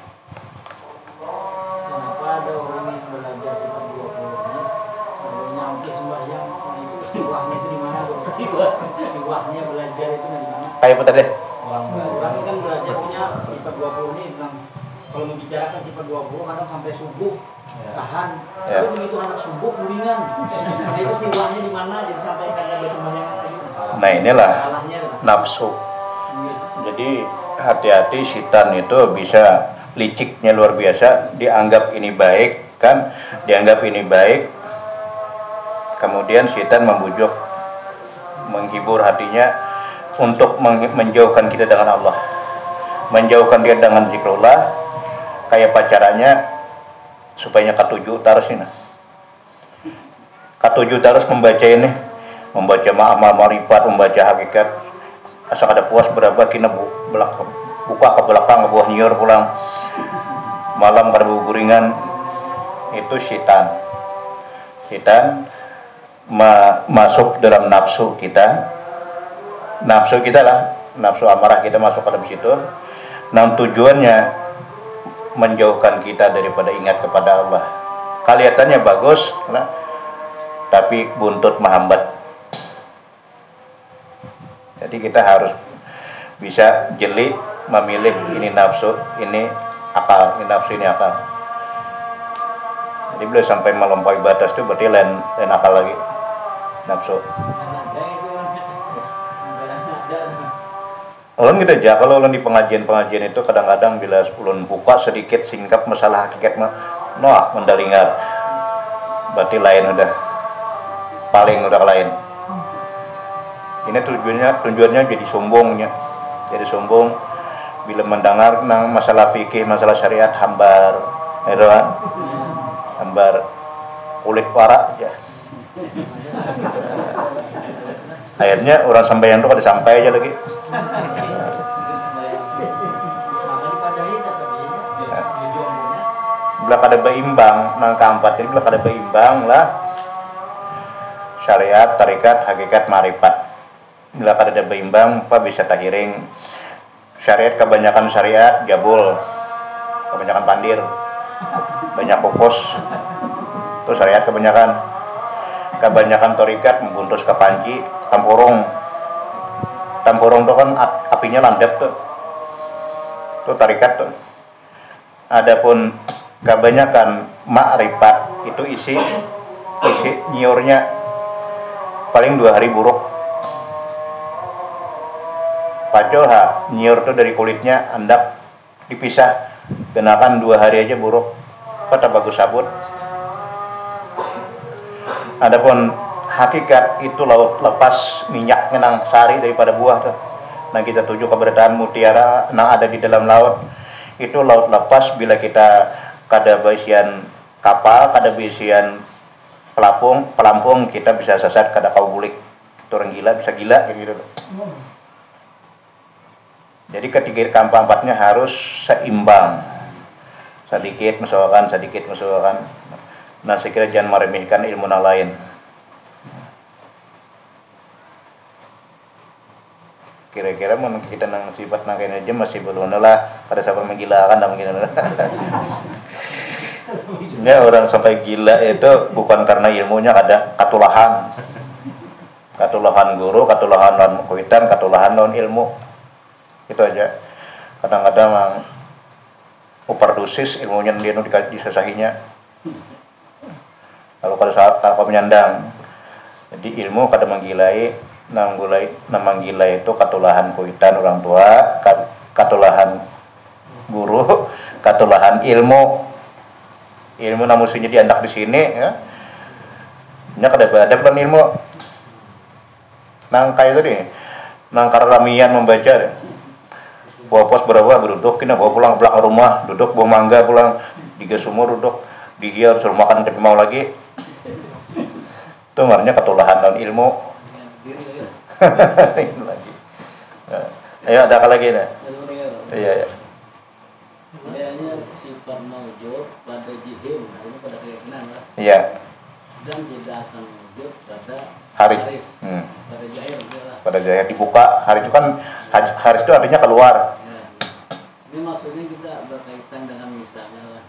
Kenapa ada orang yang belajar sifat 20-nya, lalunya oke sembahyang, itu siwahnya itu di mana? Siwahnya belajar itu di mana? Kayak apa tadi? Orang kan belajarnya sifat 20 ini bilang, kalau membicarakan sifat 20 kadang sampai subuh tahan, tapi begitu anak subuh gulingan. Nah, itu siwahnya di mana? Jadi sampai kagak bersembahyang lagi. Nah, inilah nafsu. Jadi hati-hati, setan itu bisa liciknya luar biasa, dianggap ini baik kan, dianggap ini baik, kemudian setan membujuk, menghibur hatinya untuk menjauhkan kita dengan Allah, menjauhkan dia dengan zikrullah, kayak pacarannya supaya ketujuh terus ini, ketujuh terus membaca ini, membaca amal marifat, membaca hakikat, asal ada puas berapa kina buka ke belakang buah nyiur pulang malam pada guringan. Itu setan masuk dalam nafsu kita lah, nafsu amarah kita masuk ke dalam situ. Nah, tujuannya menjauhkan kita daripada ingat kepada Allah. Kelihatannya bagus nah, tapi buntut menghambat. Jadi kita harus bisa jeli memilih, ini nafsu, ini akal, ini nafsu, ini akal. Jadi bila sampai melampaui batas itu berarti lain akal lagi, nafsu. Ulun gitu aja, kalau ulun di pengajian itu kadang-kadang bila ulun buka sedikit singkap masalah hakikat nah mendalingar, berarti lain udah, paling udah lain. Ini tujuannya jadi sombongnya, jadi sombong bila mendengar nang masalah fikih, masalah syariat hambar, itu kan, hambar kulit warak aja. Akhirnya orang sampeyan tuh kada sampai aja lagi. Bila kada berimbang nang keempat ini, bila kada berimbang lah syariat, tarikat, hakikat, marifat. Bila kada berimbang apa bisa tahiring. Syariat kebanyakan syariat jabul, kebanyakan pandir, banyak fokus. Itu syariat kebanyakan tarikat membuntus ke panci, tampurung itu kan apinya landep tuh. Itu tarikat tuh. Adapun kebanyakan makrifat itu isi nyiurnya paling 2 hari buruk. Pacolha nyiur tuh dari kulitnya hendak dipisah, kenakan 2 hari aja buruk. Kata bagus sabut. Adapun hakikat itu laut lepas minyaknya nang sari daripada buah tuh. Nah kita tuju keberadaan mutiara nang ada di dalam laut. Itu laut lepas bila kita kada bisian kapal, kada bisian pelampung kita bisa sesat kada kau bulik. Itu orang gila bisa gila kayak gitu. Jadi ketiga keempat-empatnya harus seimbang. Sedikit masukkan. Nah saya kira jangan meremehkan ilmu lain. Kira-kira mau kita nang sifat nang kene aja masih belum lah, kada sabar menggila kan nang begini. Ya orang sampai gila itu bukan karena ilmunya ada katulahan guru, katulahan non kuitan, katulahan non ilmu. Itu aja. Kadang-kadang overdosis ilmunya dia nu disesahinya. Kalau kalau menyandang. Jadi ilmu kada menggilai, menggilai itu katulahan kuitan orang tua, katulahan guru, katulahan ilmu namusinya diandak di sini ya. Nya kada badap lan ilmu. Nang kayak tadi, nang karamian membaca deh. Bawa pos berapa duduk kena bawa pulang ke belakang rumah, duduk bawa mangga pulang, tiga sumur duduk, dia suruh makan tapi mau lagi. Itu marahnya ketulahan dan ilmu. Lagi. Ayo ada apa lagi nih? Iya. Kayaknya sifat maujud pada jihim, ini pada keyakinan lah. Iya. Dan tidak akan maujud pada Haris. Pada jahir. Pada jahir dibuka. Haris itu kan haris itu artinya keluar. Ya. Ini maksudnya kita berkaitan dengan misalnya lah.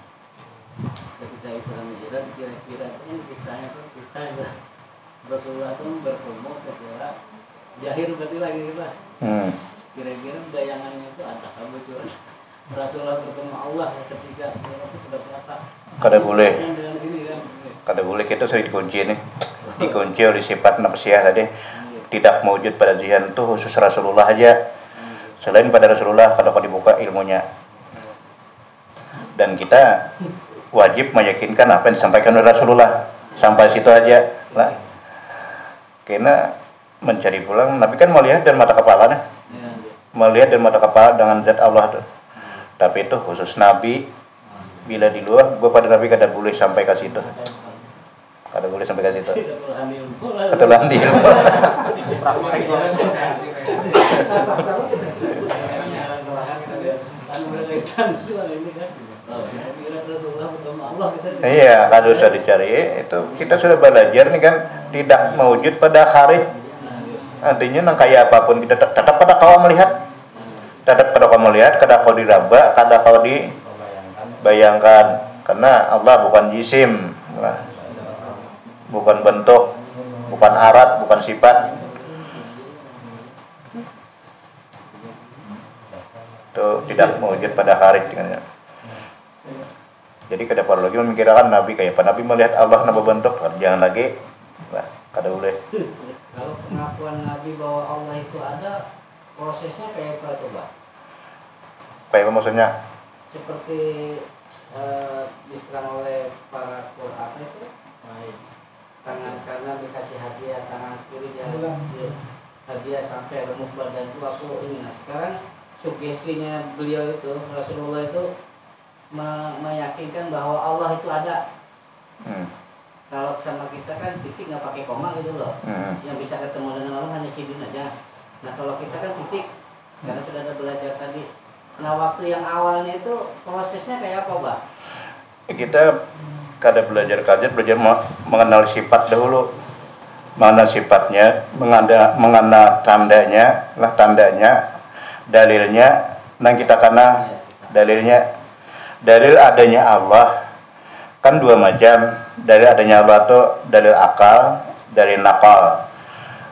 Ketika Isra Mi'raj kira-kira ini kisahnya Rasulullah itu bertemu secara jahir berarti lagi kita. Kira-kira bayangannya itu ada kebetulan Rasulullah bertemu Allah ketika itu sudah berapa? Kada boleh. Kan? Kada boleh, kita sering dikunci nih. Dikunci oleh sifat nafsiyah tadi. Tidak mewujud pada zihan itu khusus Rasulullah aja. Selain pada Rasulullah kada kau dibuka ilmunya. Dan kita wajib meyakinkan apa yang disampaikan oleh Rasulullah. Sampai situ aja lah. Karena mencari pulang, Nabi kan melihat dan mata kepalanya. Melihat dan mata kepala dengan zat Allah tuh. Tapi itu khusus Nabi. Bila di luar, gua pada Nabi kada boleh sampai ke situ. Kada boleh sampai ke situ. Ketulan di ilmu. Iya, kalau sudah dicari itu kita sudah belajar nih kan tidak mewujud pada hari. Artinya nang kayak apapun kita tetap pada kau melihat, tetap pada kau melihat, kada kau diraba, kada kau dibayangkan. Karena Allah bukan jisim, bukan bentuk, bukan arat, bukan sifat. Itu tidak mewujud pada hari. Jadi kada perlu lagi memikirkan Nabi kayak apa. Nabi melihat Allah na bentuk, jangan lagi lah kada boleh. Kalau pengakuan Nabi bahwa Allah itu ada, prosesnya kayak apa coba? Kayak apa maksudnya? Seperti diserang oleh para Qur'an itu, tangan kanan dikasih hadiah, tangan kiri dia hadiah sampai remuk badan itu aku ini. Nah sekarang sugestinya beliau itu, Rasulullah itu meyakinkan bahwa Allah itu ada. Kalau sama kita kan titik nggak pakai koma gitu loh. Yang bisa ketemu dengan Allah hanya sidin aja. Nah kalau kita kan titik, karena sudah ada belajar tadi. Nah waktu yang awalnya itu prosesnya kayak apa, Pak? Kita kada belajar mengenal sifat dahulu, mengenal sifatnya, mengenal tandanya, dalilnya, dan kita karena dalil adanya Allah kan dua macam. Dalil adanya Allah itu dalil akal, dalil nakal.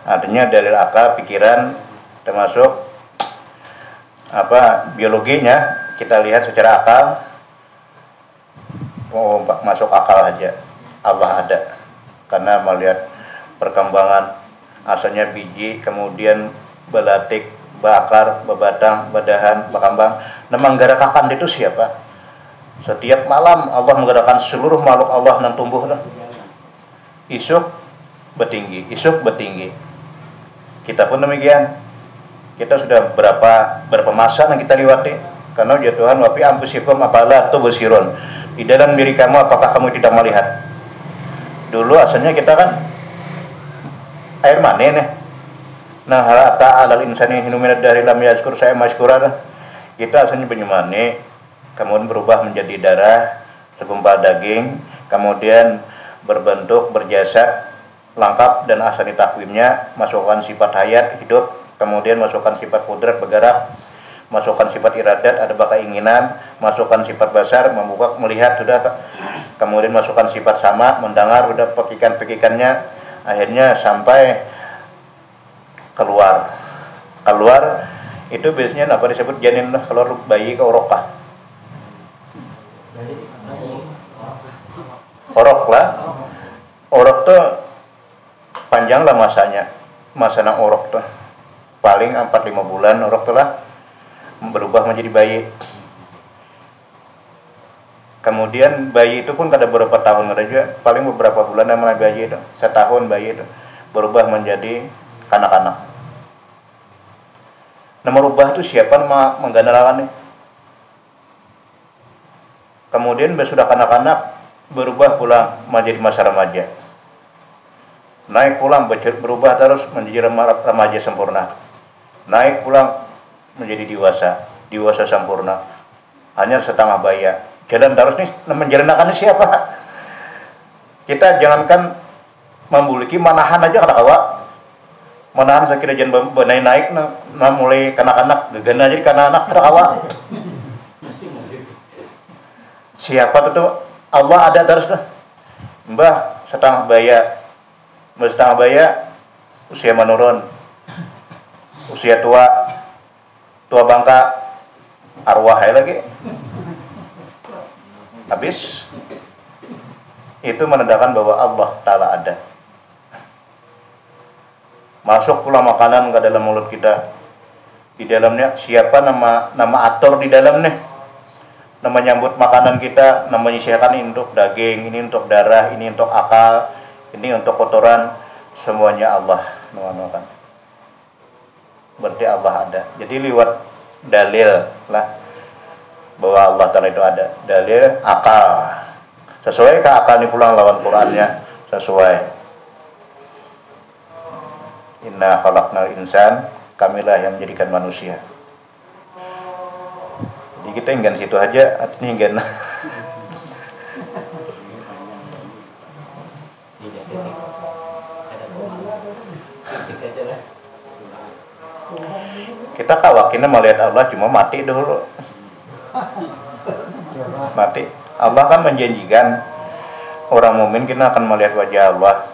Artinya dalil akal pikiran, termasuk biologinya kita lihat secara akal, masuk akal aja Allah ada, karena melihat perkembangan asalnya biji, kemudian belatik, bakar, bebatang, badahan, berkembang. Nah menggerakkan itu siapa? Setiap malam Allah menggerakkan seluruh makhluk Allah yang tumbuh. Isuk bertinggi. Kita pun demikian. Kita sudah berapa masa yang kita lewati. Karena ya Tuhan, wa fi anfusikum afala tubsirun. Di dalam diri kamu apakah kamu tidak melihat? Dulu asalnya kita kan air mani nih. Nah, hatta alal insani hinu minad dari lam yazkur saya masykuran. Kita asalnya banyu mani, kemudian berubah menjadi darah, segumpal daging, kemudian berbentuk, berjasa, lengkap dan asani takwimnya, masukkan sifat hayat, hidup, kemudian masukkan sifat kudrat, bergerak, masukkan sifat iradat, ada keinginan, masukkan sifat basar, membuka, melihat, sudah, kemudian masukkan sifat sama, mendengar, sudah pekikan-pekikannya, akhirnya sampai keluar itu biasanya apa disebut janin, keluar bayi ke orokah. Orok tuh panjang lah masanya orok tuh paling 4-5 bulan orok tuh lah berubah menjadi bayi. Kemudian bayi itu pun kada beberapa tahun, ada juga paling beberapa bulan namanya bayi itu, setahun bayi itu berubah menjadi kanak-kanak. Nah merubah itu siapa menggandalakannya? Kemudian sudah kanak-kanak berubah pulang menjadi masa remaja, naik pulang berubah terus menjadi remaja sempurna, naik pulang menjadi dewasa sempurna, hanya setengah baya. Jalan terus nih, menjalanakannya siapa? Kita jangankan memiliki manahan aja kada kawa. Manahan saya kira jangan benai naik mulai kanak-kanak gegana jadi kanak-kanak kada kawa. Siapa tuh? Allah ada terus dah. Mbah setengah baya usia menurun, usia tua bangka, arwah lagi habis. Itu menandakan bahwa Allah Ta'ala ada. Masuk pula makanan ke dalam mulut kita, di dalamnya siapa nama atur di dalamnya, nama nyambut makanan kita, nama nyisihkan ini untuk daging, ini untuk darah, ini untuk akal, ini untuk kotoran, semuanya Allah namakan. Berarti Allah ada. Jadi lewat dalil lah bahwa Allah Ta'ala itu ada. Dalil akal. Sesuai ke akal ini pulang lawan Qur'annya sesuai. Inna khalaqnal insan, kamilah yang menjadikan manusia. Jadi kita ingin situ aja, artinya ingin. Kita kawakinnya melihat Allah cuma mati dulu. Mati. Allah kan menjanjikan orang mukmin kita akan melihat wajah Allah.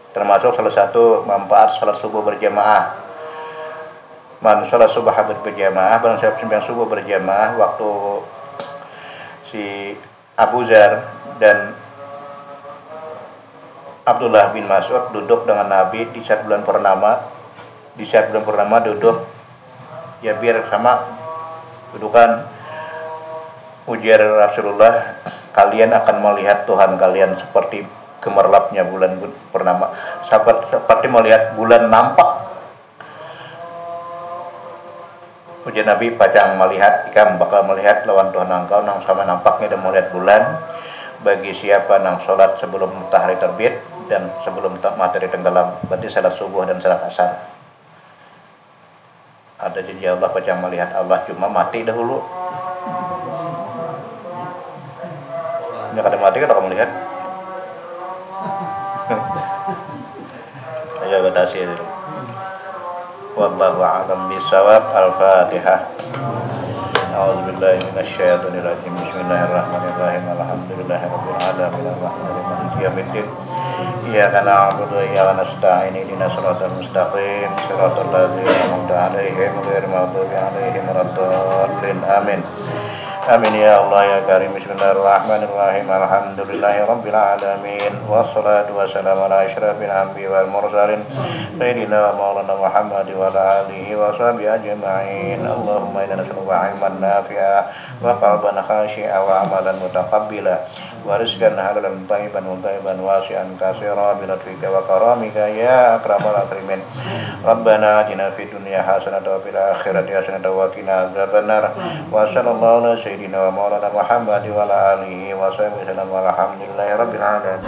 Termasuk salah satu manfaat salat subuh berjamaah. Man salat subuh berjamaah, barang siapa sembahyang subuh berjamaah waktu si Abu Dzar dan Abdullah bin Mas'ud duduk dengan Nabi di saat bulan purnama. Di saat bulan purnama duduk, ya biar sama dudukan. Ujar Rasulullah, kalian akan melihat Tuhan kalian seperti gemerlapnya bulan purnama, seperti melihat bulan nampak. Ujar Nabi, pacang melihat, ikam bakal melihat lawan Tuhan engkau nang sama nampaknya dan melihat bulan. Bagi siapa nang sholat sebelum matahari terbit dan sebelum matahari tenggelam, berarti salat subuh dan salat asar. Ada janji Allah pacang melihat Allah, cuma mati dahulu. Ini kada mati kan akan melihat. Ayo batasi dulu. Wallahu a'lam bishawab. Al-Fatihah. A'udzubillahi minasyaitonir rajim. Bismillahirrahmanirrahim. Alhamdulillahirabbil alamin. Arrahmanirrahim. Maliki yaumiddin. Iyyaka na'budu wa iyyaka nasta'in. Ihdinas siratal mustaqim. Siratal ladzina an'amta 'alaihim ghairil maghdubi 'alaihim waladdallin. Amin. Amin ya Allah ya Karim. Bismillahirrahmanirrahim. Alhamdulillahirabbil alamin. Wassalatu wassalamu ala asyrafil anbiya'i wal mursalin sayyidina maulana Muhammad wa ala alihi wa sahbihi ajma'in. Allahumma inna nas'aluka 'ilman nafi'a wa qalban khashi'a wa 'amalan mutaqabbila wa rizqan halalan thayyiban mutayyiban wasi'an katsiran bi lutfika wa karamika ya akramal akramin. Rabbana atina fid dunya hasanatan wa fil akhirati hasanatan wa qina adzabannar. Wa sallallahu ala sayyidina wa maulana Muhammad wa ala alihi wa sahbihi wasallam. Walhamdulillahi rabbil alamin.